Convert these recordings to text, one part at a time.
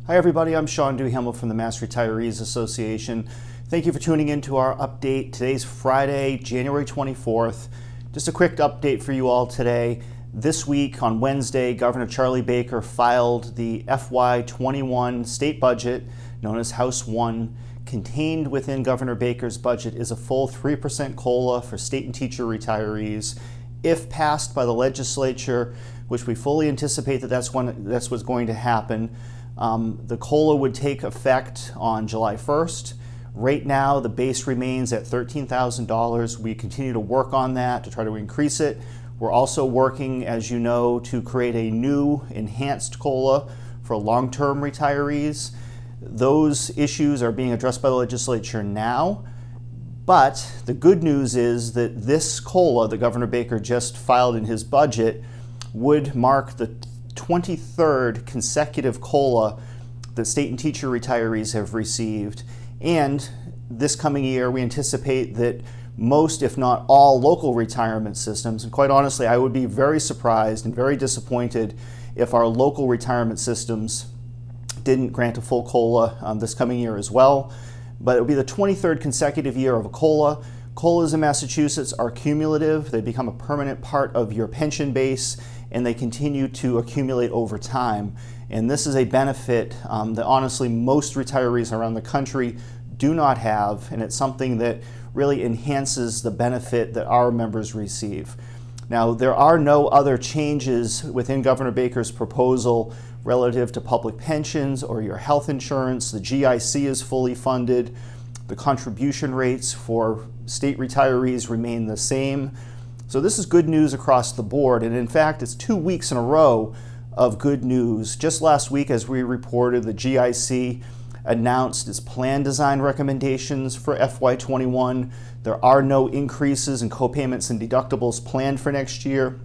Hi everybody, I'm Sean Duhamel from the Mass Retirees Association. Thank you for tuning in to our update. Today's Friday, January 24th. Just a quick update for you all today. This week on Wednesday, Governor Charlie Baker filed the FY21 state budget, known as House 1. Contained within Governor Baker's budget is a full 3% COLA for state and teacher retirees. If passed by the legislature, which we fully anticipate that's what's going to happen, the COLA would take effect on July 1st. Right now, the base remains at $13,000. We continue to work on that to try to increase it. We're also working, as you know, to create a new enhanced COLA for long-term retirees. Those issues are being addressed by the legislature now. But the good news is that this COLA that Governor Baker just filed in his budget would mark the 23rd consecutive COLA that state and teacher retirees have received. And this coming year, we anticipate that most, if not all, local retirement systems, and quite honestly, I would be very surprised and very disappointed if our local retirement systems didn't grant a full COLA this coming year as well. But it will be the 23rd consecutive year of a COLA. COLAs in Massachusetts are cumulative. They become a permanent part of your pension base, and they continue to accumulate over time. And this is a benefit that honestly most retirees around the country do not have, and it's something that really enhances the benefit that our members receive. Now, there are no other changes within Governor Baker's proposal relative to public pensions or your health insurance. The GIC is fully funded. The contribution rates for state retirees remain the same. So this is good news across the board, and in fact, it's 2 weeks in a row of good news. Just last week, as we reported, the GIC announced its plan design recommendations for FY21. There are no increases in copayments and deductibles planned for next year.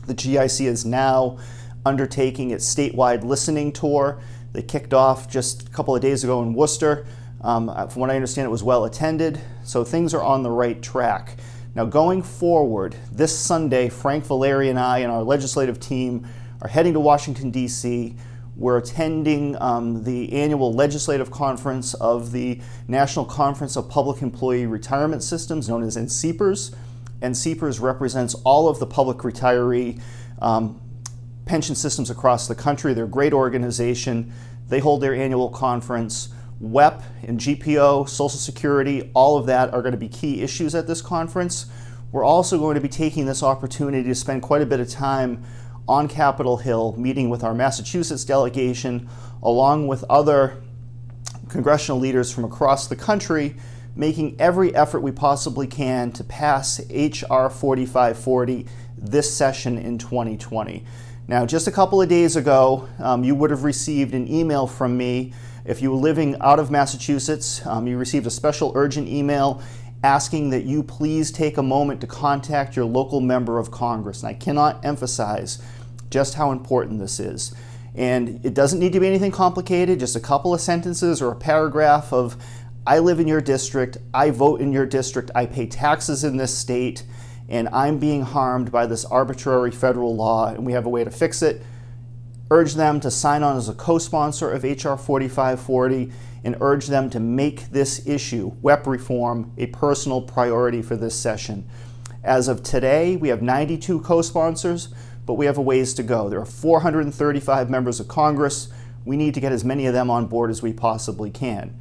The GIC is now undertaking its statewide listening tour. They kicked off just a couple of days ago in Worcester. From what I understand, it was well attended, so things are on the right track. Now, going forward, this Sunday, Frank Valeri and I and our legislative team are heading to Washington, D.C. We're attending the annual legislative conference of the National Conference of Public Employee Retirement Systems, known as NCPERS. NCPERS represents all of the public retiree pension systems across the country. They're a great organization. They hold their annual conference. WEP and GPO, Social Security, all of that are going to be key issues at this conference. We're also going to be taking this opportunity to spend quite a bit of time on Capitol Hill, meeting with our Massachusetts delegation, along with other congressional leaders from across the country, making every effort we possibly can to pass H.R. 4540 this session in 2020. Now, just a couple of days ago, you would have received an email from me. If you were living out of Massachusetts, you received a special urgent email asking that you please take a moment to contact your local member of Congress. And I cannot emphasize just how important this is. And it doesn't need to be anything complicated, just a couple of sentences or a paragraph of, I live in your district, I vote in your district, I pay taxes in this state, and I'm being harmed by this arbitrary federal law, and we have a way to fix it. Urge them to sign on as a co-sponsor of H.R. 4540 and urge them to make this issue, WEP reform, a personal priority for this session. As of today, we have 92 co-sponsors, but we have a ways to go. There are 435 members of Congress. We need to get as many of them on board as we possibly can.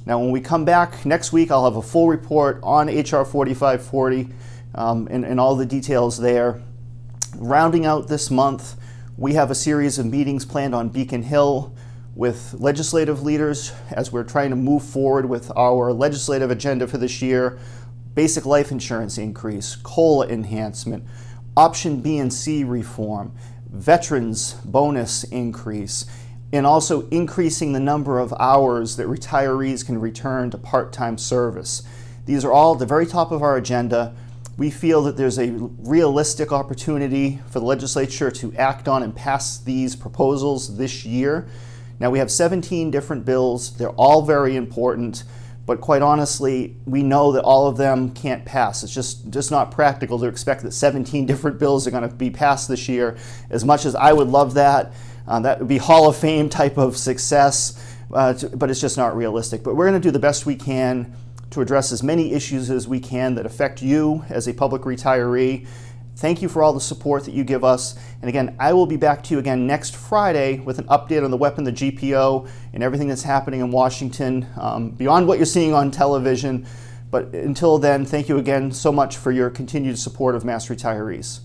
Now, when we come back next week, I'll have a full report on H.R. 4540 and all the details there. Rounding out this month, we have a series of meetings planned on Beacon Hill with legislative leaders as we're trying to move forward with our legislative agenda for this year. Basic life insurance increase, COLA enhancement, option B and C reform, veterans bonus increase, and also increasing the number of hours that retirees can return to part-time service. These are all at the very top of our agenda. We feel that there's a realistic opportunity for the legislature to act on and pass these proposals this year. Now, we have 17 different bills. They're all very important, but quite honestly, we know that all of them can't pass. It's just not practical to expect that 17 different bills are going to be passed this year. As much as I would love that, That would be Hall of Fame type of success, but it's just not realistic. But we're going to do the best we can to address as many issues as we can that affect you as a public retiree. Thank you for all the support that you give us. And again, I will be back to you again next Friday with an update on the weapon, the GPO, and everything that's happening in Washington beyond what you're seeing on television. But until then, thank you again so much for your continued support of Mass Retirees.